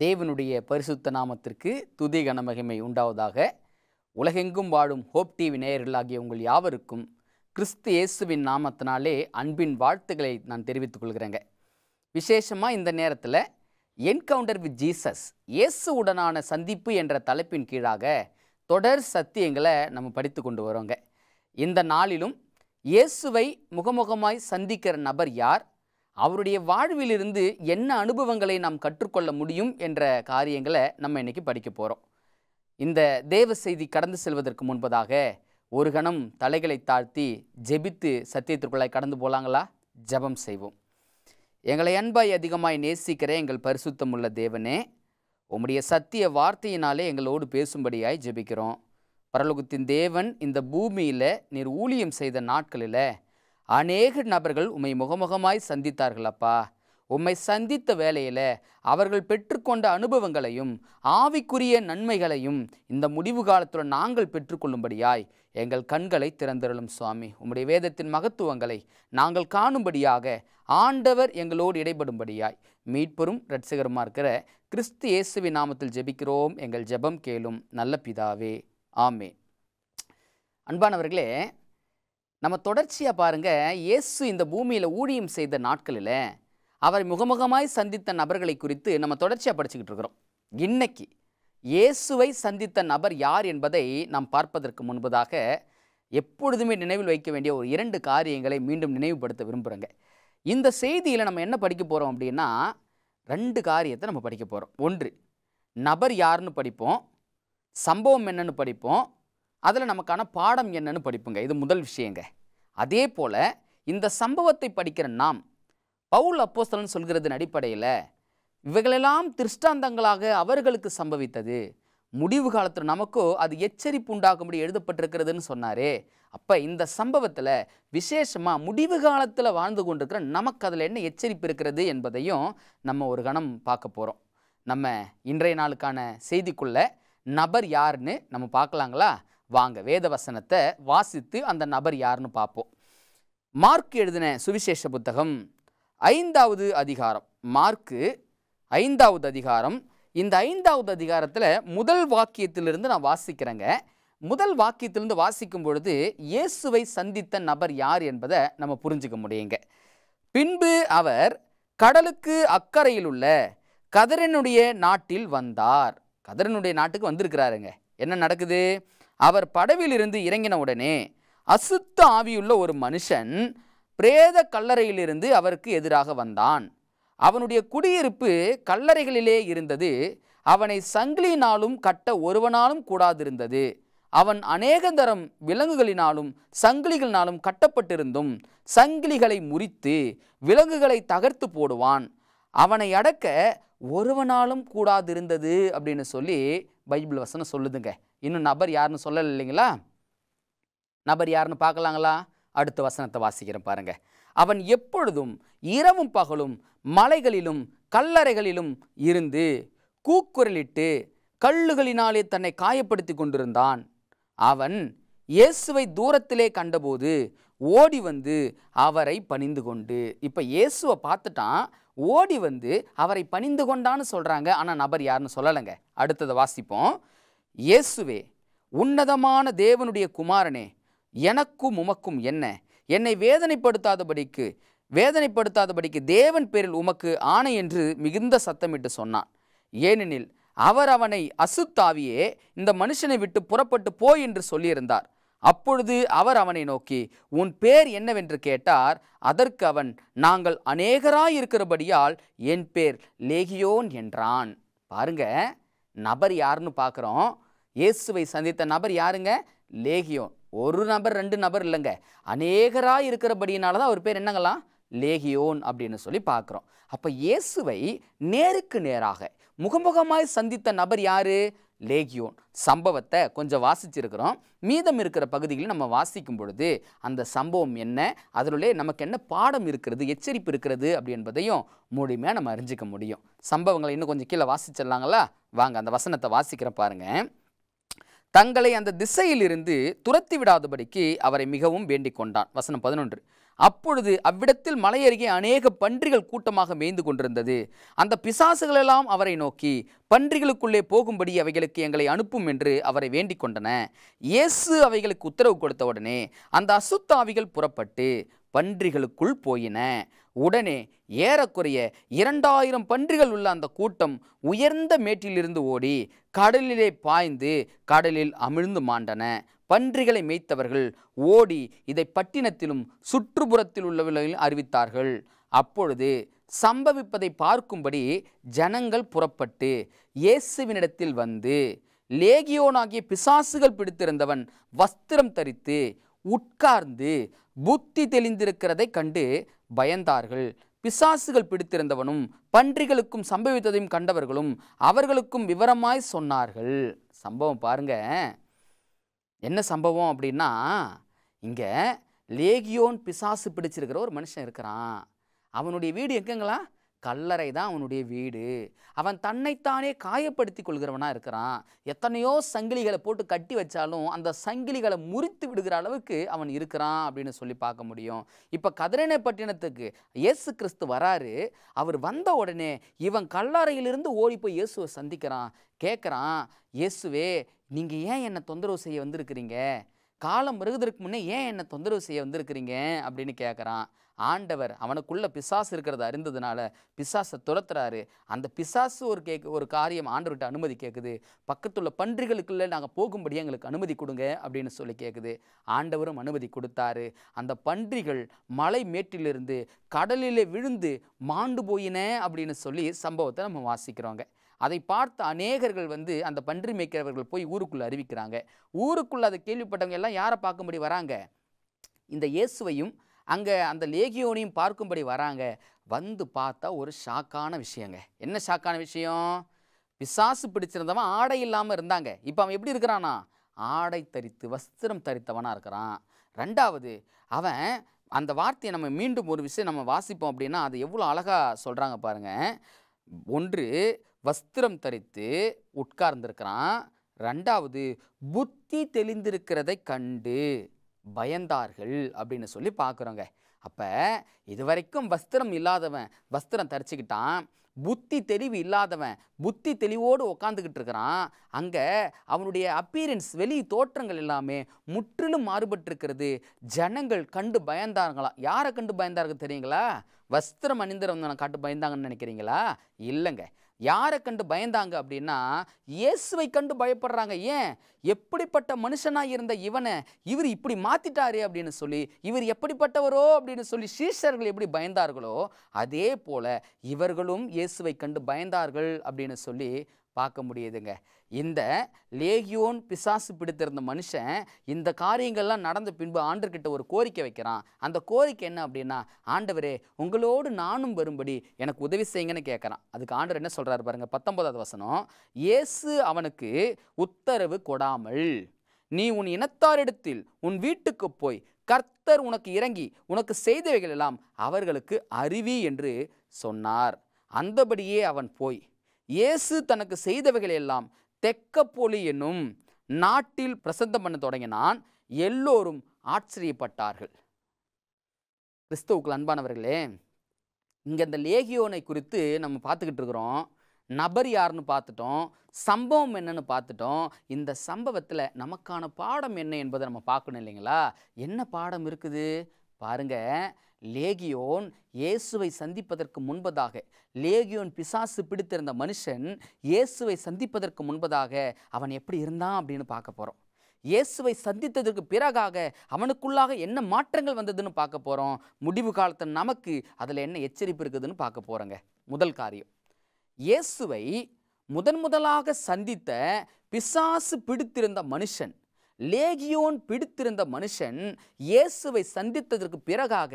தேவனுடைய பரிசுத்த நாமத்திற்கு துதி கனமகிமை உண்டாவதாக. உலகெங்கும் வாழும் ஹோப் டிவி நேயர்களாகிய உங்கள் யாவருக்கும் கிறிஸ்து இயேசுவின் நாமத்தினாலே அன்பின் வாழ்த்துக்களை நான் தெரிவித்துக் கொள்கிறேங்க. விசேஷமாக இந்த நேரத்தில் என்கவுண்டர் வித் ஜீசஸ், இயேசுவுடனான சந்திப்பு என்ற தலைப்பின் கீழாக தொடர் சத்தியங்களை நம்ம படித்து கொண்டு வரோங்க. இந்த நாளிலும் இயேசுவை முகமுகமாய் சந்திக்கிற நபர் யார், அவருடைய வாழ்விலிருந்து என்ன அனுபவங்களை நாம் கற்றுக்கொள்ள முடியும் என்ற காரியங்களை நம்ம இன்னைக்கு படிக்க போகிறோம். இந்த தேவ செய்தி கடந்து செல்வதற்கு முன்பதாக ஒரு கணம் தலைகளை தாழ்த்தி ஜெபித்து சத்தியத்திற்குள்ளாய் கடந்து போகலாங்களா? ஜெபம் செய்வோம். எங்களை அன்பாய் அதிகமாய் நேசிக்கிற எங்கள் பரிசுத்தமுள்ள தேவனே, உம்முடைய சத்திய வார்த்தையினாலே எங்களோடு பேசும்படியாய் ஜெபிக்கிறோம். பரலோகத்தின் தேவன், இந்த பூமியில் நீர் ஊழியம் செய்த நாட்களில் அநேக நபர்கள் உம்மை முகமுகமாய் சந்தித்தார்கள் அப்பா. உம்மை சந்தித்த வேளையில் அவர்கள் பெற்றுக்கொண்ட அனுபவங்களையும் ஆவிக்குரிய நன்மைகளையும் இந்த முடிவு காலத்தில் நாங்கள் பெற்றுக்கொள்ளும்படியாய் எங்கள் கண்களை திறந்தருளும் சுவாமி. உம்முடைய வேதத்தின் மகத்துவங்களை நாங்கள் காணும்படியாக ஆண்டவர் எங்களோடு இடைபடும்படியாய் மீட்பரும் இரட்சகருமா இருக்கிற கிறிஸ்து இயேசுவின் நாமத்தில் ஜெபிக்கிறோம். எங்கள் ஜெபம் கேளும் நல்ல பிதாவே, ஆமென். அன்பானவர்களே, நம்ம தொடர்ச்சியாக பாருங்கள், இயேசு இந்த பூமியில் ஊழியம் செய்த நாட்களில் அவர் முகமுகமாய் சந்தித்த நபர்களை குறித்து நம்ம தொடர்ச்சியாக படிச்சுக்கிட்டு இருக்கிறோம். இன்னைக்கு இயேசுவை சந்தித்த நபர் யார் என்பதை நாம் பார்ப்பதற்கு முன்பதாக எப்பொழுதுமே நினைவில் வைக்க வேண்டிய ஒரு 2 காரியங்களை மீண்டும் நினைவுபடுத்த விரும்புகிறேங்க. இந்த செய்தியில் நம்ம என்ன படிக்க போகிறோம் அப்படின்னா, 2 காரியத்தை நம்ம படிக்க போகிறோம். ஒன்று, நபர் யாருன்னு படிப்போம், சம்பவம் என்னன்னு படிப்போம், அதில் நமக்கான பாடம் என்னன்னு படிப்புங்க. இது முதல் விஷயங்க. அதே போல் இந்த சம்பவத்தை படிக்கிற நாம் பவுல் அப்போஸ்தலன் சொல்கிறதன் அடிப்படையில் இவைகளெல்லாம் திருஷ்டாந்தங்களாக அவர்களுக்கு சம்பவித்தது, முடிவு காலத்தில் நமக்கோ அது எச்சரிப்பு உண்டாகும்படி எழுதப்பட்டிருக்கிறதுன்னு சொன்னாரே. அப்போ இந்த சம்பவத்தில் விசேஷமாக முடிவு காலத்தில் வாழ்ந்து கொண்டிருக்கிற நமக்கு அதில் என்ன எச்சரிப்பு இருக்கிறது என்பதையும் நம்ம ஒரு கணம் பார்க்க போகிறோம். நம்ம இன்றைய நாளுக்கான செய்திக்குள்ள நபர் யாருன்னு நம்ம பார்க்கலாங்களா? வாங்க வேத வசனத்தை வாசித்து அந்த நபர் யாருன்னு பார்ப்போம். மார்க் எழுதின சுவிசேஷ புத்தகம் 5வது அதிகாரம். மார்க்கு 5வது அதிகாரம். இந்த 5வது அதிகாரத்தில் முதல் வாக்கியத்திலிருந்து நான் வாசிக்கிறேங்க. முதல் வாக்கியத்திலிருந்து வாசிக்கும் பொழுது இயேசுவை சந்தித்த நபர் யார் என்பதை நம்ம புரிஞ்சுக்க முடியுங்க. பின்பு அவர் கடலுக்கு அக்கறையில் உள்ள கதரனுடைய நாட்டில் வந்தார். கதரனுடைய நாட்டுக்கு வந்திருக்கிறாருங்க. என்ன நடக்குது? அவர் படவிலிருந்து இறங்கின உடனே அசுத்த ஆவியுள்ள ஒரு மனுஷன் பிரேத கல்லறையிலிருந்து அவருக்கு எதிராக வந்தான். அவனுடைய குடியிருப்பு கல்லறைகளிலே இருந்தது. அவனை சங்கிலியினாலும் கட்ட ஒருவனாலும் கூடாதிருந்தது. அவன் அநேகந்தரம் விலங்குகளினாலும் சங்கிலிகளினாலும் கட்டப்பட்டிருந்தும் சங்கிலிகளை முறித்து விலங்குகளை தகர்த்து போடுவான். அவனை அடக்க ஒருவனாலும் கூடாதிருந்தது அப்படின்னு சொல்லி பைபிள் வசனம் சொல்லுதுங்க. இன்னும் நபர் யாருன்னு சொல்லலை இல்லைங்களா? நபர் யாருன்னு பார்க்கலாங்களா? அடுத்த வசனத்தை வாசிக்கிறேன் பாருங்க. அவன் எப்பொழுதும் இரவும் பகலும் மலைகளிலும் கல்லறைகளிலும் இருந்து கூக்குரலிட்டு கல்லுகளினாலே தன்னை காயப்படுத்தி கொண்டிருந்தான். அவன் இயேசுவை தூரத்திலே கண்டபோது ஓடி வந்து அவரை பணிந்து கொண்டு, இப்போ இயேசுவை பார்த்துட்டான், ஓடி வந்து அவரை பணிந்து கொண்டான்னு சொல்கிறாங்க. ஆனால் நபர் யாருன்னு சொல்லலைங்க. அடுத்ததை வாசிப்போம். இயேசுவே, உன்னதமான தேவனுடைய குமாரனே, எனக்கும் உமக்கும் என்ன? என்னை வேதனைப்படுத்தாதபடிக்கு தேவன் பேரில் உமக்கு ஆணை என்று மிகுந்த சத்தமிட்டு சொன்னான். ஏனெனில் அவர் அவனை அசுத்தாவியே, இந்த மனுஷனை விட்டு புறப்பட்டு போய் என்று சொல்லியிருந்தார். அப்பொழுது அவர் அவனை நோக்கி, உன் பேர் என்னவென்று கேட்டார். அதற்கு அவன், நாங்கள் அநேகராயிருக்கிறபடியால் என் பேர் லேகியோன் என்றான். பாருங்க, நபர் யாருன்னு பார்க்குறோம். இயேசுவை சந்தித்த நபர் யாருங்க? லேகியோன். ஒரு நபர் 2 நபர் இல்லைங்க, அநேகராக இருக்கிறபடியினால தான் அவர் பேர் என்னங்களாம்? லேகியோன் அப்படின்னு சொல்லி பார்க்குறோம். அப்போ இயேசுவை நேருக்கு நேராக முகமுகமாய் சந்தித்த நபர் யாரு? லேகியோன். சம்பவத்தை கொஞ்சம் வாசிச்சிருக்கிறோம். மீதம் இருக்கிற பகுதிகளில் நம்ம வாசிக்கும் பொழுது அந்த சம்பவம் என்ன, அதிலே நமக்கு என்ன பாடம் இருக்கிறது, எச்சரிப்பு இருக்கிறது அப்படி என்பதையும் முழுமையாக நம்ம அறிஞ்சிக்க முடியும். சம்பவங்களை இன்னும் கொஞ்சம் கீழே வாசிச்சிடலாங்களா? வாங்க அந்த வசனத்தை வாசிக்கிற பாருங்க. தங்களை அந்த திசையிலிருந்து துரத்தி விடாதபடிக்கு அவரை மிகவும் வேண்டிக் கொண்டான். வசனம் 11. அப்பொழுது அவ்விடத்தில் மலை அருகே அநேக பன்றிகள் கூட்டமாக மேய்ந்து கொண்டிருந்தது. அந்த பிசாசுகளெல்லாம் அவரை நோக்கி, பன்றிகளுக்குள்ளே போகும்படி அவைகளுக்கு எங்களை அனுப்பும் என்று அவரை வேண்டிக் கொண்டன. இயேசு அவைகளுக்கு உத்தரவு கொடுத்தவுடனே அந்த அசுத்த ஆவிகள் புறப்பட்டு பன்றிகளுக்குள் போயின. உடனே ஏறக்குறைய 2000 பன்றிகள் உள்ள அந்த கூட்டம் உயர்ந்த மேட்டிலிருந்து ஓடி கடலிலே பாய்ந்து கடலில் அமிழ்ந்து மாண்டன. பன்றிகளை மேய்த்தவர்கள் ஓடி இதை பட்டினத்திலும் சுற்றுப்புறத்தில் உள்ளவர்களில் அறிவித்தார்கள். அப்பொழுது சம்பவிப்பதை பார்க்கும்படி ஜனங்கள் புறப்பட்டு இயேசுவினிடத்தில் வந்து, லேகியோனாகிய பிசாசுகள் பிடித்திருந்தவன் வஸ்திரம் தரித்து உட்கார்ந்து புத்தி தெளிந்திருக்கிறதை கண்டு பயந்தார்கள். பிசாசுகள் பிடித்திருந்தவனும் பன்றிகளுக்கும் சம்பவித்ததையும் கண்டவர்களும் அவர்களுக்கும் விவரமாய் சொன்னார்கள். சம்பவம் பாருங்க, என்ன சம்பவம் அப்படின்னா, இங்கே லேகியோன் பிசாசு பிடிச்சிருக்கிற ஒரு மனுஷன் இருக்கிறான். அவனுடைய வீடு எங்கங்களா? கல்லறை தான் அவனுடைய வீடு. அவன் தன்னைத்தானே காயப்படுத்தி கொள்கிறவனாக இருக்கிறான். எத்தனையோ சங்கிலிகளை போட்டு கட்டி வச்சாலும் அந்த சங்கிலிகளை முறித்து விடுகிற அளவுக்கு அவன் இருக்கிறான் அப்படின்னு சொல்லி பார்க்க முடியும். இப்போ கதிரேனை பட்டினத்துக்கு இயேசு கிறிஸ்து வராரு. அவர் வந்த உடனே இவன் கல்லறையிலிருந்து ஓடி போய் இயேசுவை சந்திக்கிறான். கேட்குறான், இயேசுவே, நீங்கள் ஏன் என்னை தொந்தரவு செய்ய வந்திருக்கிறீங்க? காலம் வருவதற்கு முன்னே ஏன் என்னை தொந்தரவு செய்ய வந்திருக்கிறீங்க அப்படின்னு கேட்குறான். ஆண்டவர் அவனுக்குள்ள பிசாசு இருக்கிறத அறிந்ததுனால பிசாசை துரத்துறாரு. அந்த பிசாசு ஒரு காரியம் ஆண்டவர்கிட்ட அனுமதி கேட்குது. பக்கத்துள்ள பன்றிகளுக்குள்ளே நாங்கள் போகும்படி எங்களுக்கு அனுமதி கொடுங்க அப்படின்னு சொல்லி கேட்குது. ஆண்டவரும் அனுமதி கொடுத்தாரு. அந்த பன்றிகள் மலை மேட்டிலிருந்து கடலிலே விழுந்து மாண்டு போயின அப்படின்னு சொல்லி சம்பவத்தை நம்ம வாசிக்கிறோங்க. அதை பார்த்த அநேகர்கள் அந்த பன்றி மேய்க்கிறவர்கள் போய் ஊருக்குள்ளே அறிவிக்கிறாங்க. ஊருக்குள்ளே அதை கேள்விப்பட்டவங்க எல்லாம் யாரை பார்க்கும்படி வராங்க? இந்த இயேசுவையும் அங்கே அந்த லேகியோனையும் பார்க்கும்படி வராங்க. வந்து பார்த்தா ஒரு ஷாக்கான விஷயங்க. என்ன ஷாக்கான விஷயம்? பிசாசு பிடிச்சிருந்தவன் ஆடை இல்லாமல் இருந்தாங்க. இப்போ அவன் எப்படி இருக்கிறானா? ஆடை தரித்து வஸ்திரம் தரித்தவனாக இருக்கிறான். ரெண்டாவது, அவன் அந்த வார்த்தையை நம்ம மீண்டும் ஒரு விஷயம் நம்ம வாசிப்போம் அப்படின்னா அது எவ்வளோ அழகாக சொல்கிறாங்க பாருங்க. ஒன்று, வஸ்திரம் தரித்து உட்கார்ந்திருக்கிறான். ரெண்டாவது, புத்தி தெளிந்திருக்கிறதை கண்டு பயந்தார்கள் அப்படின்னு சொல்லி பார்க்குறோங்க. அப்போ இதுவரைக்கும் வஸ்திரம் இல்லாதவன் வஸ்திரம் தரிச்சுக்கிட்டான். புத்தி தெளிவு இல்லாதவன் புத்தி தெளிவோடு உட்காந்துக்கிட்டு இருக்கிறான். அங்கே அவனுடைய அப்பீரன்ஸ், வெளி தோற்றங்கள் எல்லாமே முற்றிலும் மாறுபட்டிருக்கிறது. ஜனங்கள் கண்டு பயந்தார்களாம். யாரை கண்டு பயந்தார்கள் தெரியுங்களா? வஸ்திரம் அணிந்திருந்தவனை காட்டு பயந்தாங்கன்னு நினைக்கிறீங்களா? இல்லைங்க. யாரை கண்டு பயந்தாங்க அப்படின்னா இயேசுவை கண்டு பயப்படுறாங்க. ஏன்? எப்படிப்பட்ட மனுஷனாக இருந்த இவர் இப்படி மாற்றிட்டாரே அப்படின்னு சொல்லி, இவர் எப்படிப்பட்டவரோ அப்படின்னு சொல்லி சீஷர்கள் எப்படி பயந்தார்களோ அதே போல் இவர்களும் இயேசுவை கண்டு பயந்தார்கள் அப்படின்னு சொல்லி பார்க்க முடியுதுங்க. இந்த லேகியோன் பிசாசு பிடித்திருந்த மனுஷன் இந்த காரியங்கள்லாம் நடந்த பின்பு ஆண்டவர்கிட்ட ஒரு கோரிக்கை வைக்கிறான். அந்த கோரிக்கை என்ன அப்படின்னா, ஆண்டவரே, உங்களோடு நானும் வரும்படி எனக்கு உதவி செய்யுங்கன்னு கேட்குறான். அதுக்கு ஆண்டவர் என்ன சொல்கிறாரு பாருங்க, 19வது வசனம். இயேசு அவனுக்கு உத்தரவு கொடாமல், நீ உன் இனத்தாரிடத்தில் உன் வீட்டுக்கு போய் கர்த்தர் உனக்கு இறங்கி உனக்கு செய்தவைகள் எல்லாம் அவர்களுக்கு அறிவி என்று சொன்னார். அந்தபடியே அவன் போய் இயேசு தனக்கு செய்தவைகள் எல்லாம் தெக்கப்போலி என்னும் நாட்டில் பிரசந்தம் பண்ண தொடங்கினான். எல்லோரும் ஆச்சரியப்பட்டார்கள். கிறிஸ்துவுக்குள் அன்பானவர்களே, இங்கே இந்த லேகியோனை குறித்து நம்ம பார்த்துக்கிட்டு இருக்கிறோம். நபர் யாருன்னு பார்த்துட்டோம், சம்பவம் என்னன்னு பார்த்துட்டோம். இந்த சம்பவத்தில் நமக்கான பாடம் என்ன என்பதை நம்ம பார்க்கணும் இல்லைங்களா? என்ன பாடம் இருக்குது பாருங்க. லேகியோன் இயேசுவை சந்திப்பதற்கு முன்பதாக, லேகியோன் பிசாசு பிடித்திருந்த மனுஷன் இயேசுவை சந்திப்பதற்கு முன்பதாக அவன் எப்படி இருந்தான் அப்படின்னு பார்க்க போகிறோம். இயேசுவை சந்தித்ததற்கு பிறகாக அவனுக்குள்ளாக என்ன மாற்றங்கள் வந்ததுன்னு பார்க்க போகிறோம். முடிவு காலத்தில் நமக்கு அதில் என்ன எச்சரிப்பு இருக்குதுன்னு பார்க்க போகிறோங்க. முதல் காரியம், இயேசுவை முதலாக சந்தித்த பிசாசு பிடித்திருந்த மனுஷன், லேகியோன் பிடித்திருந்த மனுஷன் இயேசுவை சந்தித்ததற்கு பிறகாக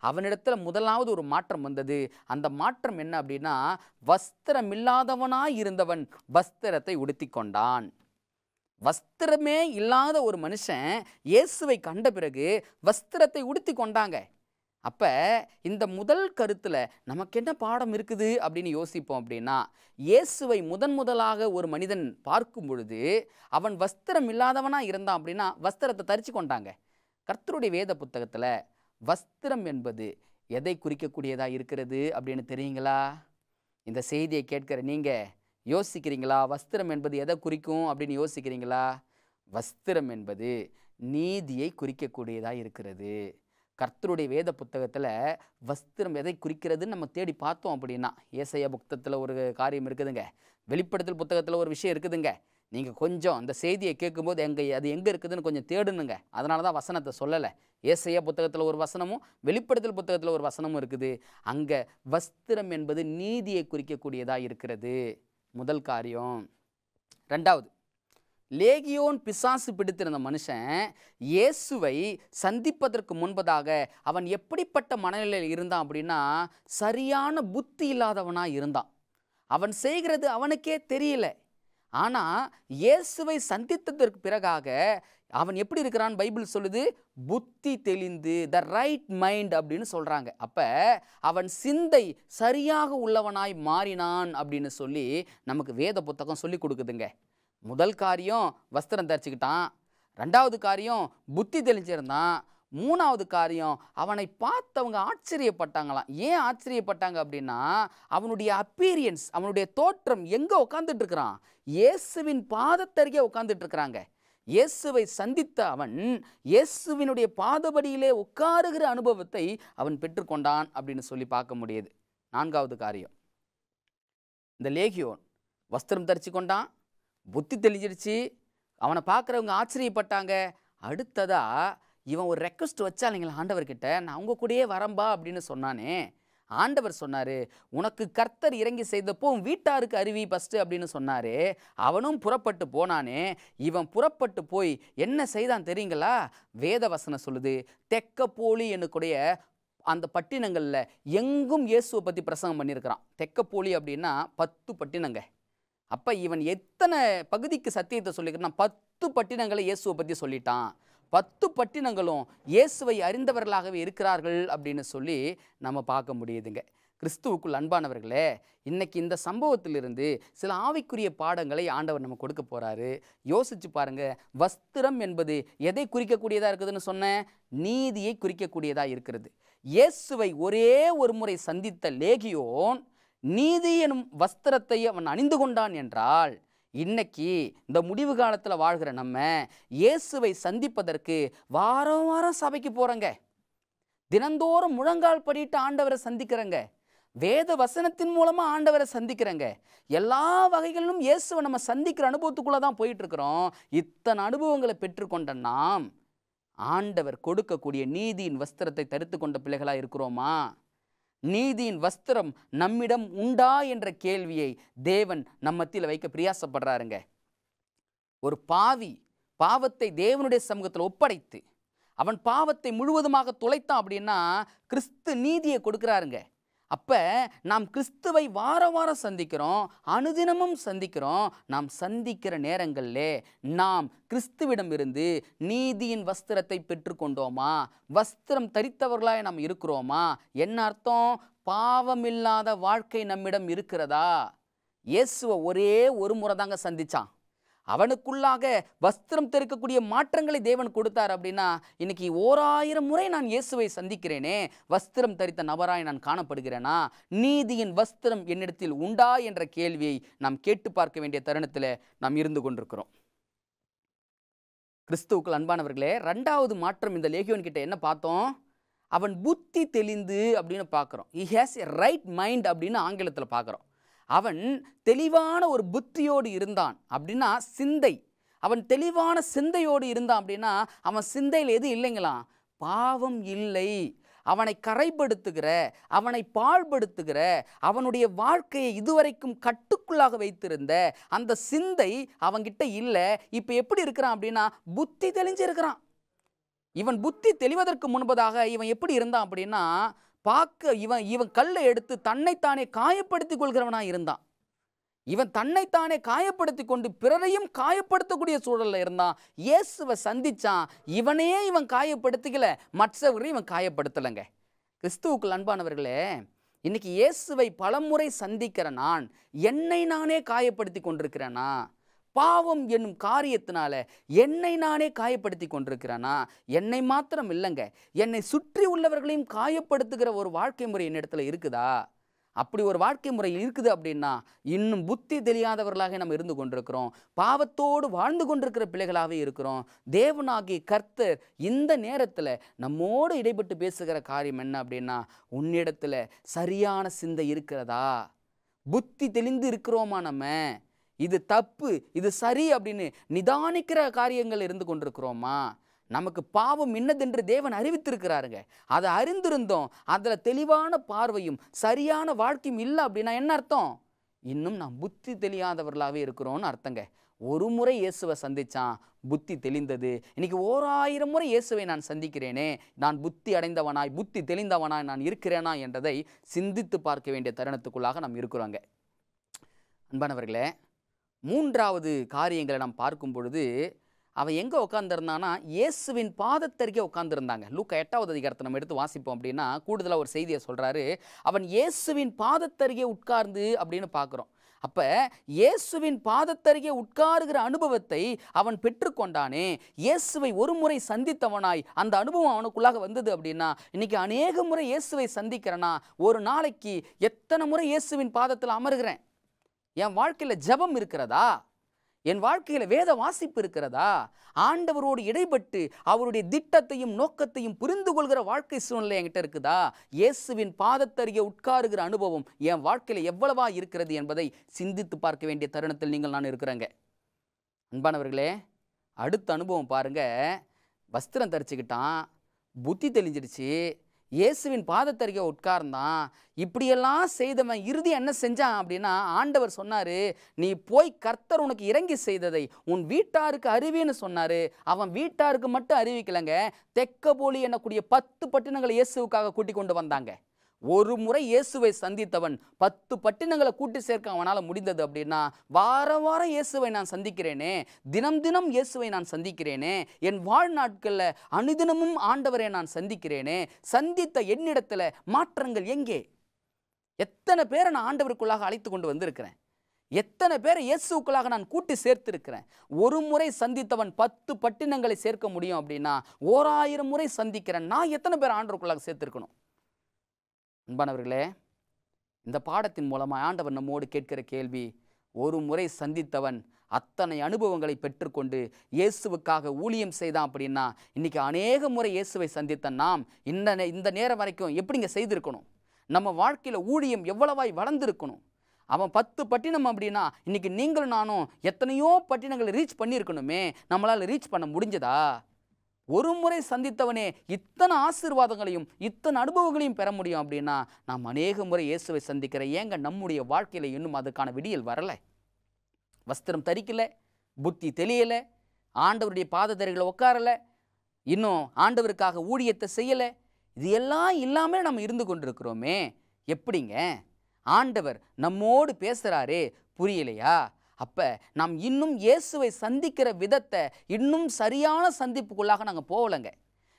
அவனிடத்தில் முதலாவது ஒரு மாற்றம் வந்தது. அந்த மாற்றம் என்ன அப்படின்னா, வஸ்திரம் இல்லாதவனாய் இருந்தவன் வஸ்திரத்தை உடுத்தி கொண்டான். வஸ்திரமே இல்லாத ஒரு மனுஷன் இயேசுவை கண்ட பிறகு வஸ்திரத்தை உடுத்தி கொண்டாங்க. அப்போ இந்த முதல் கருத்தில் நமக்கு என்ன பாடம் இருக்குது அப்படின்னு யோசிப்போம் அப்படின்னா, இயேசுவை முதலாக ஒரு மனிதன் பார்க்கும் பொழுது அவன் வஸ்திரம் இல்லாதவனாக இருந்தான் அப்படின்னா வஸ்திரத்தை தரித்து கொண்டாங்க. கர்த்தருடைய வேத புத்தகத்தில் வஸ்திரம் என்பது எதை குறிக்கக்கூடியதாக இருக்கிறது அப்படின்னு தெரியுங்களா? இந்த செய்தியை கேட்கிற நீங்கள் யோசிக்கிறீங்களா? வஸ்திரம் என்பது எதை குறிக்கும் அப்படின்னு யோசிக்கிறீங்களா? வஸ்திரம் என்பது நீதியை குறிக்கக்கூடியதாக இருக்கிறது. கர்த்தருடைய வேத புத்தகத்தில் வஸ்திரம் எதை குறிக்கிறதுன்னு நம்ம தேடி பார்த்தோம் அப்படின்னா, ஏசாயா புத்தகத்தில் ஒரு காரியம் இருக்குதுங்க, வெளிப்படுத்தல் புத்தகத்தில் ஒரு விஷயம் இருக்குதுங்க. நீங்கள் கொஞ்சம் அந்த செய்தியை கேட்கும்போது அது எங்கே இருக்குதுன்னு கொஞ்சம் தேடணுங்க. அதனால தான் வசனத்தை சொல்லலை. ஏசாயா புத்தகத்தில் ஒரு வசனமும் வெளிப்படுத்தல் புத்தகத்தில் ஒரு வசனமும் இருக்குது. அங்கே வஸ்திரம் என்பது நீதியை குறிக்கக்கூடியதாக இருக்கிறது. முதல் காரியம். ரெண்டாவது, லேகியோன் பிசாசு பிடித்திருந்த மனுஷன் இயேசுவை சந்திப்பதற்கு முன்பதாக அவன் எப்படிப்பட்ட மனநிலையில் இருந்தான் அப்படின்னா, சரியான புத்தி இல்லாதவனாக இருந்தான். அவன் செய்கிறது அவனுக்கே தெரியல. ஆனால் இயேசுவை சந்தித்ததற்கு பிறகாக அவன் எப்படி இருக்கிறான்? பைபிள் சொல்லுது, புத்தி தெளிந்து, த ரைட் மைண்ட் அப்படின்னு சொல்கிறாங்க. அப்போ அவன் சிந்தை சரியாக உள்ளவனாய் மாறினான் அப்படின்னு சொல்லி நமக்கு வேத புத்தகம் சொல்லி கொடுக்குதுங்க. முதல் காரியம் வஸ்திரம் தரிச்சுக்கிட்டான். ரெண்டாவது காரியம் புத்தி தெளிஞ்சிருந்தான். மூணாவது காரியம் அவனை பார்த்தவங்க ஆச்சரியப்பட்டாங்களாம். ஏன் ஆச்சரியப்பட்டாங்க அப்படின்னா, அவனுடைய அப்பீரியன்ஸ், அவனுடைய தோற்றம் எங்கே உட்காந்துட்டு இருக்கிறான்? இயேசுவின் பாதத்தருகே உட்காந்துட்டு இருக்கிறாங்க. இயேசுவை சந்தித்த அவன் இயேசுவினுடைய பாதபடியிலே உட்காருகிற அனுபவத்தை அவன் பெற்றுக்கொண்டான் அப்படின்னு சொல்லி பார்க்க முடியுது. நான்காவது காரியம், இந்த லேகியோன் வஸ்திரம் தரிச்சு கொண்டான், புத்தி தெளிஞ்சிருச்சு, அவனை பார்க்குறவங்க ஆச்சரியப்பட்டாங்க. அடுத்ததா இவன் ஒரு ரெக்வஸ்ட் வச்சா இல்லைங்களா ஆண்டவர்கிட்ட, நான் அவங்க கூடயே வரம்பா அப்படின்னு சொன்னானே. ஆண்டவர் சொன்னார், உனக்கு கர்த்தர் இறங்கி செய்தப்போ உன் வீட்டாருக்கு அறிவி ஃபஸ்ட்டு அப்படின்னு சொன்னார். அவனும் புறப்பட்டு போனானே. இவன் புறப்பட்டு போய் என்ன செய்தான் தெரியுங்களா? வேத வசனம் சொல்லுது, தெக்கப்போலி என்னுடைய அந்த பட்டினங்களில் எங்கும் இயேசுவை பற்றி பிரசங்கம் பண்ணியிருக்கிறான். தெக்கப்போலி அப்படின்னா 10 பட்டினங்க. அப்போ இவன் எத்தனை பகுதிக்கு சத்தியத்தை சொல்லிக்கிறான்? 10 பட்டினங்களை இயேசுவை பற்றி சொல்லிட்டான். 10 பட்டினங்களும் இயேசுவை அறிந்தவர்களாகவே இருக்கிறார்கள் அப்படின்னு சொல்லி நம்ம பார்க்க முடியுதுங்க. கிறிஸ்துவுக்குள் அன்பானவர்களே, இன்னைக்கு இந்த சம்பவத்திலிருந்து சில ஆவிக்குரிய பாடங்களை ஆண்டவர் நம்ம கொடுக்க போகிறாரு. யோசிச்சு பாருங்க. வஸ்திரம் என்பது எதை குறிக்கக்கூடியதாக இருக்குதுன்னு சொன்னேன்? நீதியை குறிக்கக்கூடியதாக இருக்கிறது. இயேசுவை ஒரே ஒரு முறை சந்தித்த லேகியோன் நீதி எனும் வஸ்திரத்தை அவன் அணிந்து கொண்டான் என்றால், இன்னைக்கு இந்த முடிவு காலத்தில் வாழ்கிற நம்ம இயேசுவை சந்திப்பதற்கு வாரம் வாரம் சபைக்கு போகிறோங்க, தினந்தோறும் முழங்கால் படிட்டு ஆண்டவரை சந்திக்கிறங்க, வேத வசனத்தின் மூலமாக ஆண்டவரை சந்திக்கிறங்க. எல்லா வகைகளிலும் இயேசுவை நம்ம சந்திக்கிற அனுபவத்துக்குள்ளே தான் போயிட்டுருக்கிறோம். இத்தனை அனுபவங்களை பெற்றுக்கொண்ட நாம் ஆண்டவர் கொடுக்கக்கூடிய நீதியின் வஸ்திரத்தை தரித்து கொண்ட பிள்ளைகளாக இருக்கிறோமா? நீதியின் வஸ்திரம் நம்மிடம் உண்டா என்ற கேள்வியை தேவன் நம்ம மத்தியில் வைக்க பிரியாசப்படுறாருங்க. ஒரு பாவி பாவத்தை தேவனுடைய சமூகத்தில் ஒப்படைத்து அவன் பாவத்தை முழுவதுமாக தொலைத்தான் அப்படின்னா கிறிஸ்து நீதியை கொடுக்குறாருங்க. அப்போ நாம் கிறிஸ்துவை வாரம் வாரம் சந்திக்கிறோம், அனுதினமும் சந்திக்கிறோம். நாம் சந்திக்கிற நேரங்களிலே நாம் கிறிஸ்துவிடம் இருந்து நீதியின் வஸ்திரத்தை பெற்றுக்கொண்டோமா? வஸ்திரம் தரித்தவர்களாய் நாம் இருக்கிறோமா? என்ன அர்த்தம்? பாவமில்லாத வாழ்க்கை நம்மிடம் இருக்கிறதா? இயேசுவை ஒரே ஒரு முறை தாங்க சந்திச்சான். அவனுக்குள்ளாக வஸ்திரம் தெரிக்கக்கூடிய மாற்றங்களை தேவன் கொடுத்தார். அப்படின்னா இன்னைக்கு 1000 முறை நான் இயேசுவை சந்திக்கிறேனே, வஸ்திரம் தரித்த நபராய் நான் காணப்படுகிறேனா? நீதியின் வஸ்திரம் என்னிடத்தில் உண்டா என்ற கேள்வியை நாம் கேட்டு பார்க்க வேண்டிய தருணத்தில் நாம் இருந்து கொண்டிருக்கிறோம். கிறிஸ்துவுக்குள் அன்பானவர்களே, 2வது மாற்றம் இந்த லேகியோன் கிட்ட என்ன பார்த்தோம்? அவன் புத்தி தெளிந்து அப்படின்னு பார்க்குறோம். He has a right mind அப்படின்னு ஆங்கிலத்தில் பார்க்குறோம். அவன் தெளிவான ஒரு புத்தியோடு இருந்தான் அப்படின்னா சிந்தை. அவன் தெளிவான சிந்தையோடு இருந்தான் அப்படின்னா அவன் சிந்தையில் எது இல்லைங்களாம்? பாவம் இல்லை. அவனை கரைப்படுத்துகிற, அவனை பாழ்படுத்துகிற, அவனுடைய வாழ்க்கையை இதுவரைக்கும் கட்டுக்குள்ளாக வைத்திருந்த அந்த சிந்தை அவன்கிட்ட இல்லை. இப்போ எப்படி இருக்கிறான் அப்படின்னா புத்தி தெளிஞ்சிருக்கிறான். இவன் புத்தி தெளிவதற்கு முன்பதாக இவன் எப்படி இருந்தான் அப்படின்னா, பார்க்க இவன் கல்லை எடுத்து தன்னைத்தானே காயப்படுத்தி கொள்கிறவனா இருந்தான். இவன் தன்னைத்தானே காயப்படுத்தி கொண்டு பிறரையும் காயப்படுத்தக்கூடிய சூழலில் இருந்தான். இயேசுவை சந்திச்சான். இவனையே இவன் காயப்படுத்திக்கல, மற்றவர்களையும் இவன் காயப்படுத்தலைங்க. கிறிஸ்துவுக்குள் அன்பானவர்களே, இன்னைக்கு இயேசுவை பலமுறை சந்திக்கிற நான் என்னை நானே காயப்படுத்தி கொண்டிருக்கிறேனா? பாவம் என்னும் காரியத்தினால என்னை நானே காயப்படுத்தி கொண்டிருக்கிறேனா? என்னை மாத்திரம் இல்லைங்க, என்னை சுற்றி உள்ளவர்களையும் காயப்படுத்துகிற ஒரு வாழ்க்கை முறை என்னிடத்துல இருக்குதா? அப்படி ஒரு வாழ்க்கை முறை இருக்குது அப்படின்னா இன்னும் புத்தி தெரியாதவர்களாக நம்ம இருந்து கொண்டிருக்கிறோம். பாவத்தோடு வாழ்ந்து கொண்டிருக்கிற பிள்ளைகளாகவே இருக்கிறோம். தேவனாகிய கர்த்தர் இந்த நேரத்தில் நம்மோடு இடைப்பட்டு பேசுகிற காரியம் என்ன அப்படின்னா, உன்னிடத்துல சரியான சிந்தை இருக்கிறதா? புத்தி தெளிந்து இருக்கிறோமா? நம்ம இது தப்பு இது சரி அப்படின்னு நிதானிக்கிற காரியங்கள் இருந்து கொண்டிருக்கிறோமா? நமக்கு பாவம் இன்னதென்று தேவன் அறிவித்திருக்கிறாருங்க. அதை அறிந்திருந்தோம், அதில் தெளிவான பார்வையும் சரியான வாழ்க்கையும் இல்லை அப்படின்னா என்ன அர்த்தம்? இன்னும் நாம் புத்தி தெளியாதவர்களாகவே இருக்கிறோம்னு அர்த்தங்க. ஒரு முறை இயேசுவை சந்திச்சான், புத்தி தெளிந்தது. இன்னைக்கு 1000 முறை இயேசுவை நான் சந்திக்கிறேனே, நான் புத்தி அடைந்தவனாய் புத்தி தெளிந்தவனாய் நான் இருக்கிறேனா என்றதை சிந்தித்து பார்க்க வேண்டிய தருணத்துக்குள்ளாக நாம் இருக்கிறோங்க. அன்பானவர்களே, மூன்றாவது காரியங்களை நாம் பார்க்கும் பொழுது அவன் எங்கே உட்காந்துருந்தானா, இயேசுவின் பாதத்தருகே உட்காந்துருந்தாங்க. லூக்கா 8வது அதிகாரத்தை நம்ம எடுத்து வாசிப்போம் அப்படின்னா கூடுதலாக ஒரு செய்தியை சொல்கிறாரு. அவன் இயேசுவின் பாதத்தருகே உட்கார்ந்து அப்படின்னு பார்க்குறோம். அப்போ இயேசுவின் பாதத்தருகே உட்காருகிற அனுபவத்தை அவன் பெற்றுக்கொண்டானே, இயேசுவை ஒரு முறை சந்தித்தவனாய் அந்த அனுபவம் அவனுக்குள்ளாக வந்தது அப்படின்னா இன்னைக்கு அநேக முறை இயேசுவை சந்திக்கிறேன்னா, ஒரு நாளைக்கு எத்தனை முறை இயேசுவின் பாதத்தில் அமர்கிறேன்? என் வாழ்க்கையில் ஜெபம் இருக்கிறதா? என் வாழ்க்கையில் வேத வாசிப்பு இருக்கிறதா? ஆண்டவரோடு இடைப்பட்டு அவருடைய திட்டத்தையும் நோக்கத்தையும் புரிந்து கொள்கிற வாழ்க்கை சூழ்நிலை என்கிட்ட இருக்குதா? இயேசுவின் பாதத்தருகே உட்காருகிற அனுபவம் என் வாழ்க்கையில் எவ்வளவா இருக்கிறது என்பதை சிந்தித்து பார்க்க வேண்டிய தருணத்தில் நான் இருக்கிறேங்க. அன்பானவர்களே, அடுத்த அனுபவம் பாருங்க. வஸ்திரம் தரிச்சுக்கிட்டான், புத்தி தெளிஞ்சிடுச்சு, இயேசுவின் பாதத்தருகே உட்கார்ந்தான். இப்படியெல்லாம் செய்தவன் இறுதி என்ன செஞ்சான் அப்படின்னா, ஆண்டவர் சொன்னாரு, நீ போய் கர்த்தர் உனக்கு இறங்கி செய்ததை உன் வீட்டாருக்கு அறிவின்னு சொன்னாரு. அவன் வீட்டாருக்கு மட்டும் அறிவிக்கலைங்க, தெக்கப்போலி என்னக்கூடிய 10 பட்டினங்களை இயேசுவுக்காக கூட்டி கொண்டு வந்தாங்க. ஒரு முறை இயேசுவை சந்தித்தவன் 10 பட்டினங்களை கூட்டி சேர்க்க அவனால் முடிந்தது அப்படின்னா, வாரம் வாரம் இயேசுவை நான் சந்திக்கிறேனே, தினம் தினம் இயேசுவை நான் சந்திக்கிறேனே, என் வாழ்நாட்களில் அனுதினமும் ஆண்டவரை நான் சந்திக்கிறேனே, சந்தித்த என்னிடத்தில் மாற்றங்கள் எங்கே? எத்தனை பேரை நான் ஆண்டவருக்குள்ளாக அழைத்து கொண்டு வந்திருக்கிறேன்? எத்தனை பேரை இயேசுக்குள்ளாக நான் கூட்டி சேர்த்திருக்கிறேன்? ஒரு முறை சந்தித்தவன் 10 பட்டினங்களை சேர்க்க முடியும் அப்படின்னா 1000 முறை சந்திக்கிறேன். நான் எத்தனை பேர் ஆண்டவருக்குள்ளாக சேர்த்திருக்கணும்? அன்பானவர்களே, இந்த பாடத்தின் மூலமாக ஆண்டவர் நம்மோடு கேட்கிற கேள்வி, ஒரு முறை சந்தித்தவன் அத்தனை அனுபவங்களை பெற்றுக்கொண்டு இயேசுவுக்காக ஊழியம் செய்தான் அப்படின்னா இன்னைக்கு அநேக முறை இயேசுவை சந்தித்த நாம் இந்த நேரம் வரைக்கும் எப்படிங்க செய்திருக்கணும்? நம்ம வாழ்க்கையில் ஊழியம் எவ்வளவாய் வளர்ந்துருக்கணும்? அவன் 10 பட்டினம் அப்படின்னா இன்னைக்கு நீங்களும் நானும் எத்தனையோ பட்டினங்களை ரீச் பண்ணியிருக்கணுமே. நம்மளால் ரீச் பண்ண முடிஞ்சதா? ஒரு முறை சந்தித்தவனே இத்தனை ஆசீர்வாதங்களையும் இத்தனை அனுபவங்களையும் பெற முடியும் அப்படின்னா நாம் அநேக முறை இயேசுவை சந்திக்கிற ஏங்க நம்முடைய வாழ்க்கையில் இன்னும் அதுக்கான விடியல் வரலை? வஸ்திரம் தரிக்கலை, புத்தி தெளியலை, ஆண்டவருடைய பாதத்தருகில் உட்காரலை, இன்னும் ஆண்டவருக்காக ஊழியத்தை செய்யலை. இது எல்லாம் இல்லாமல் நம்ம இருந்து கொண்டிருக்கிறோமே. எப்படிங்க? ஆண்டவர் நம்மோடு பேசுகிறாரே, புரியலையா? அப்போ நாம் இன்னும் இயேசுவை சந்திக்கிற விதத்தை இன்னும் சரியான சந்திப்புக்குள்ளாக நாங்கள் போகலைங்க.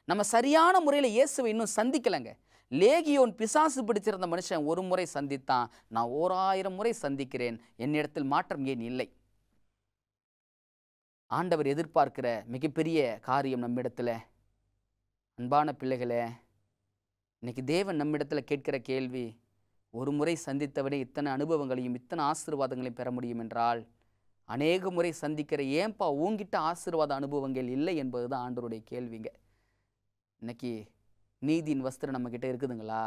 நம்ம சரியான முறையில் இயேசுவை இன்னும் சந்திக்கலைங்க. லேகியோன் பிசாசு பிடிச்சிருந்த மனுஷன் ஒரு முறை சந்தித்தான், நான் 1000 முறை சந்திக்கிறேன், என்னிடத்தில் மாற்றம் ஏன் இல்லை? ஆண்டவர் எதிர்பார்க்கிற மிகப்பெரிய காரியம் நம்மிடத்தில். அன்பான பிள்ளைகளே, இன்னைக்கு தேவன் நம்மிடத்தில் கேட்கிற கேள்வி, ஒரு முறை சந்தித்தவனே இத்தனை அனுபவங்களையும் இத்தனை ஆசீர்வாதங்களையும் பெற முடியும் என்றால் அநேக முறை சந்திக்கிற ஏன்பா உங்கிட்ட ஆசீர்வாத அனுபவங்கள் இல்லை என்பது தான் ஆண்டவருடைய கேள்விங்க. இன்னைக்கு நீதியின் வஸ்திரம் நம்மக்கிட்ட இருக்குதுங்களா?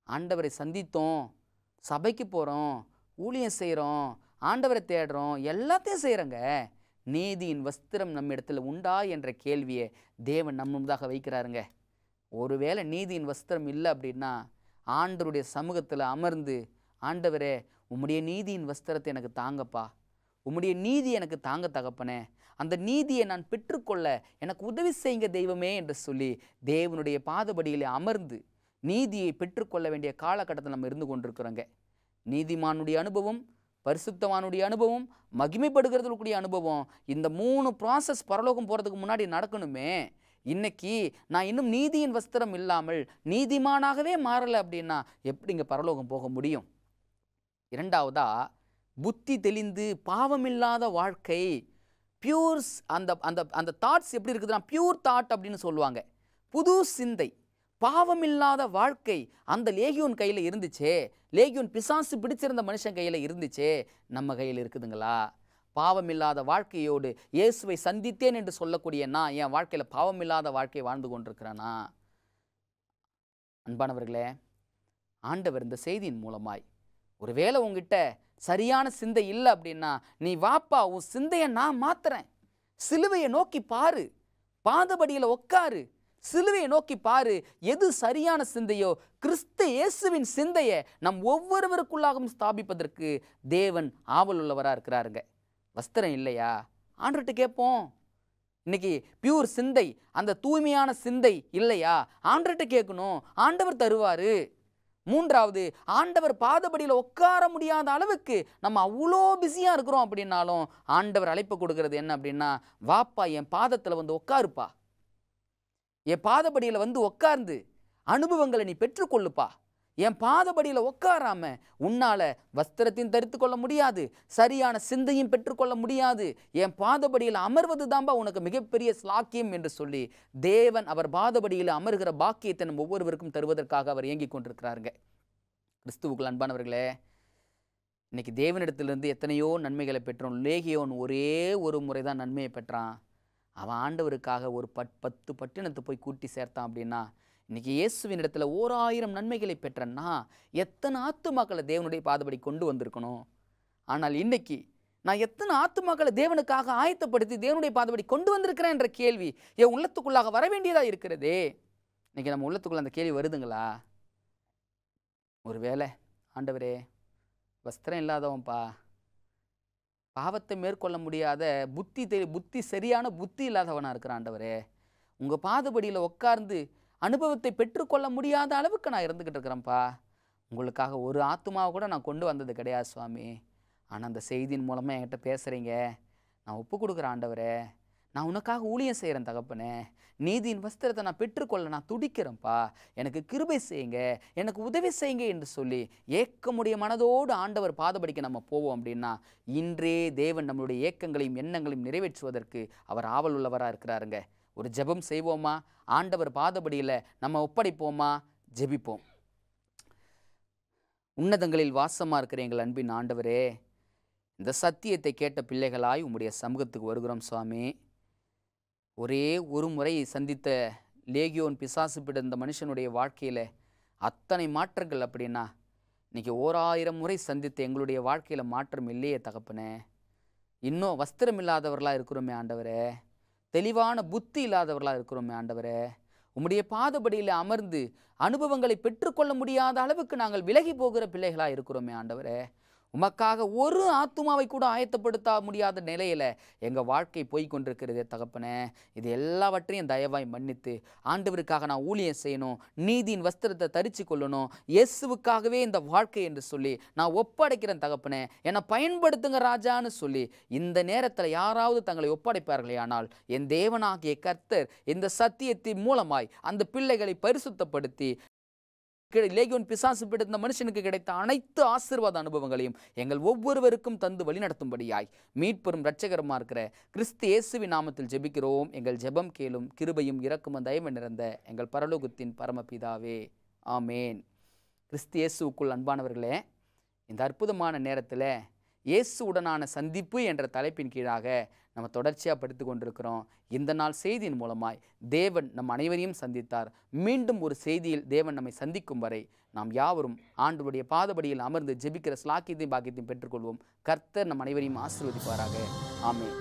ஆண்டவரை சந்தித்தோம், சபைக்கு போகிறோம், ஊழியம் செய்கிறோம், ஆண்டவரை தேடுறோம், எல்லாத்தையும் செய்கிறோங்க. நீதியின் வஸ்திரம் நம்ம இடத்துல உண்டா என்ற கேள்வியை தேவன் நம்மதாக வைக்கிறாருங்க. ஒருவேளை நீதியின் வஸ்திரம் இல்லை அப்படின்னா ஆண்டவருடைய சமூகத்தில் அமர்ந்து, ஆண்டவரே உம்முடைய நீதியின் வஸ்திரத்தை எனக்கு தாங்கப்பா, உம்முடைய நீதி எனக்கு தாங்க தகப்பனே, அந்த நீதியை நான் பெற்றுக்கொள்ள எனக்கு உதவி செய்யுங்க தெய்வமே என்று சொல்லி தேவனுடைய பாதபடியிலே அமர்ந்து நீதியை பெற்றுக்கொள்ள வேண்டிய காலகட்டத்தில் நம்ம இருந்து கொண்டிருக்கிறோங்க. நீதிமானுடைய அனுபவம், பரிசுத்தவானுடைய அனுபவம், மகிமைப்படுகிறதுக்கூடிய அனுபவம், இந்த 3 ப்ராசஸ் பரலோகம் போகிறதுக்கு முன்னாடி நடக்கணுமே. இன்னைக்கு நான் இன்னும் நீதியின் வஸ்திரம் இல்லாமல் நீதிமானாகவே மாறலை அப்படின்னா எப்படிங்க பரலோகம் போக முடியும்? இரண்டாவதா, புத்தி தெளிந்து பாவமில்லாத வாழ்க்கை, பியூர்ஸ், அந்த அந்த அந்த தாட்ஸ் எப்படி இருக்குதுன்னா பியூர் தாட் அப்படின்னு சொல்லுவாங்க. புது சிந்தை, பாவமில்லாத வாழ்க்கை அந்த லேகியோன் கையில் இருந்துச்சே, லேகியோன் பிசாசு பிடிச்சிருந்த மனுஷன் கையில் இருந்துச்சே, நம்ம கையில் இருக்குதுங்களா? பாவமில்லாத வாழ்க்கையோடு இயேசுவை சந்தித்தேன் என்று சொல்லக்கூடிய நான் என் வாழ்க்கையில் பாவமில்லாத வாழ்க்கையை வாழ்ந்து கொண்டிருக்கிறேனா? அன்பானவர்களே, ஆண்டவர் இந்த செய்தியின் மூலமாய் ஒருவேளை உங்ககிட்ட சரியான சிந்தை இல்லை அப்படின்னா, நீ வாப்பா, உன் சிந்தையை நான் மாத்துறேன், சிலுவையை நோக்கி பாரு, பாதபடியில் உட்காரு, சிலுவையை நோக்கி பாரு. எது சரியான சிந்தையோ கிறிஸ்து இயேசுவின் சிந்தையை நம் ஒவ்வொருவருக்குள்ளாகவும் ஸ்தாபிப்பதற்கு தேவன் ஆவல் உள்ளவராக இருக்கிறாருங்க. வஸ்திரம் இல்லையா? ஆண்டவர்கிட்ட கேட்போம். இன்னைக்கு பியூர் சிந்தை, அந்த தூய்மையான சிந்தை இல்லையா? ஆண்டவர்கிட்ட கேட்கணும், ஆண்டவர் தருவாரு. மூன்றாவது, ஆண்டவர் பாதபடியில் உட்கார முடியாத அளவுக்கு நம்ம அவ்வளோ பிஸியாக இருக்கிறோம் அப்படின்னாலும் ஆண்டவர் அழைப்பு கொடுக்கறது என்ன அப்படின்னா, வாப்பா என் பாதத்தில் வந்து உட்காருப்பா, என் பாதபடியில் வந்து உட்கார்ந்து அனுபவங்களை நீ பெற்றுக்கொள்ளுப்பா. என் பாதபடியில் உட்காராம உன்னால வஸ்திரத்தையும் தரித்து கொள்ள முடியாது, சரியான சிந்தையும் பெற்றுக்கொள்ள முடியாது. என் பாதபடியில் அமர்வது தான்பா உனக்கு மிகப்பெரிய ஸ்லாக்கியம் என்று சொல்லி தேவன் அவர் பாதபடியில் அமர்கிற பாக்கியத்தை நம்ம ஒவ்வொருவருக்கும் தருவதற்காக அவர் இயங்கிக் கொண்டிருக்கிறாருங்க. கிறிஸ்துவுக்குள் அன்பானவர்களே, இன்னைக்கு தேவனிடத்திலிருந்து எத்தனையோ நன்மைகளை பெற்றோம். லேகியோன் ஒரே ஒரு முறை தான் நன்மையை பெற்றான். அவன் ஆண்டவருக்காக ஒரு 10 பட்டினத்தை போய் கூட்டி சேர்த்தான் அப்படின்னா, இன்னைக்கு இயேசுவின் இடத்துல 1000 நன்மைகளை பெற்றன்னா எத்தனை ஆத்துமாக்களை தேவனுடைய பாதபடி கொண்டு வந்திருக்கணும். ஆனால் இன்னைக்கு நான் எத்தனை ஆத்துமாக்களை தேவனுக்காக ஆயத்தப்படுத்தி தேவனுடைய பாதபடி கொண்டு வந்திருக்கிறேன் என்ற கேள்வி என் உள்ளத்துக்குள்ளாக வர வேண்டியதாக இருக்கிறதே. இன்னைக்கு நம்ம உள்ளத்துக்குள்ள அந்த கேள்வி வருதுங்களா? ஒருவேளை ஆண்டவரே, வஸ்திரம் இல்லாதவன்ப்பா, பாவத்தை மேற்கொள்ள முடியாத புத்தி சரியான புத்தி இல்லாதவனாக இருக்கிற ஆண்டவரே, உங்கள் பாதபடியில் உட்கார்ந்து அனுபவத்தை பெற்றுக்கொள்ள முடியாத அளவுக்கு நான் இருந்துக்கிட்டு இருக்கிறேன்ப்பா. உங்களுக்காக ஒரு ஆத்துமாவை கூட நான் கொண்டு வந்தது கிடையாது சுவாமி. ஆனால் அந்த செய்தியின் மூலமாக என்கிட்ட பேசுகிறீங்க, நான் ஒப்பு கொடுக்குறேன் ஆண்டவரே, நான் உனக்காக ஊழியம் செய்கிறேன் தகப்பனே, நீதியின் வஸ்திரத்தை நான் பெற்றுக்கொள்ள நான் துடிக்கிறேன்ப்பா, எனக்கு கிருபை செய்யுங்க, எனக்கு உதவி செய்யுங்க என்று சொல்லி ஏக்கமுடைய மனதோடு ஆண்டவர் பாதபடிக்க நம்ம போவோம் அப்படின்னா, இன்றே தேவன் நம்மளுடைய ஏக்கங்களையும் எண்ணங்களையும் நிறைவேற்றுவதற்கு அவர் ஆவல் உள்ளவராக இருக்கிறாருங்க. ஒரு ஜெபம் செய்வோமா? ஆண்டவர் பாதபடியில் நம்ம ஒப்படைப்போமா? ஜெபிப்போம். உன்னதங்களில் வாசமாக இருக்கிற எங்கள் அன்பின் ஆண்டவரே, இந்த சத்தியத்தை கேட்ட பிள்ளைகளாய் உம்முடைய சமூகத்துக்கு வருகிறோம் சுவாமி. ஒரே ஒரு முறை சந்தித்த லேகியோன் பிசாசு பிடித்த மனுஷனுடைய வாழ்க்கையில் அத்தனை மாற்றங்கள் அப்படின்னா, இன்றைக்கி 1000 முறை சந்தித்த எங்களுடைய வாழ்க்கையில் மாற்றம் இல்லையே தகப்பனே. இன்னும் வஸ்திரம் இல்லாதவர்களாக இருக்கிறோமே ஆண்டவரே, தெளிவான புத்தி இல்லாதவர்களாக இருக்கிறோமே ஆண்டவரே. உம்முடைய பாதபடியில் அமர்ந்து அனுபவங்களை பெற்றுக்கொள்ள முடியாத அளவுக்கு நாங்கள் விலகி போகிற பிள்ளைகளாக இருக்கிறோமே ஆண்டவரே. உமக்காக ஒரு ஆத்துமாவை கூட ஆயத்தப்படுத்த முடியாத நிலையில் எங்கள் வாழ்க்கை போய்கொண்டிருக்கிறதே தகப்பனே. இது எல்லாவற்றையும் தயவாய் மன்னித்து ஆண்டவருக்காக நான் ஊழியம் செய்யணும், நீதியின் வஸ்திரத்தை தரித்து கொள்ளணும், இயேசுவுக்காகவே இந்த வாழ்க்கை என்று சொல்லி நான் ஒப்படைக்கிறேன் தகப்பனே, என்னை பயன்படுத்துங்க ராஜான்னு சொல்லி இந்த நேரத்தில் யாராவது தங்களை ஒப்படைப்பார்களே ஆனால் என் தேவனாகிய கர்த்தர் இந்த சத்தியத்தின் மூலமாய் அந்த பிள்ளைகளை பரிசுத்தப்படுத்தி லேகியோன் பிசாசு பிடித்த மனுஷனுக்கு கிடைத்த அனைத்து ஆசீர்வாத அனுபவங்களையும் எங்கள் ஒவ்வொருவருக்கும் தந்து வழிநடத்தும்படியாய் மீட்பெரும் இரட்சகருமா இருக்கிற கிறிஸ்து இயேசுவின் நாமத்தில் ஜெபிக்கிறோம். எங்கள் ஜெபம் கேளும். கிருபையும் இரக்கமும் தயவும் நிறைந்த எங்கள் பரலோகத்தின் பரமபிதாவே, ஆமேன். கிறிஸ்து இயேசுவுக்குள் அன்பானவர்களே, இந்த அற்புதமான நேரத்தில் இயேசுவுடனான சந்திப்பு என்ற தலைப்பின் கீழாக நம்ம தொடர்ச்சியாக படித்து கொண்டிருக்கிறோம். இந்த நாள் செய்தியின் மூலமாய் தேவன் நம் அனைவரையும் சந்தித்தார். மீண்டும் ஒரு செய்தியில் தேவன் நம்மை சந்திக்கும் வரை நாம் யாவரும் ஆண்டவருடைய பாதபடியில் அமர்ந்து ஜெபிக்கிற ஸ்லாக்கியத்தையும் பாக்கியத்தையும் பெற்றுக்கொள்வோம். கர்த்தர் நம் அனைவரையும் ஆசீர்வதிப்பாராக. ஆமென்.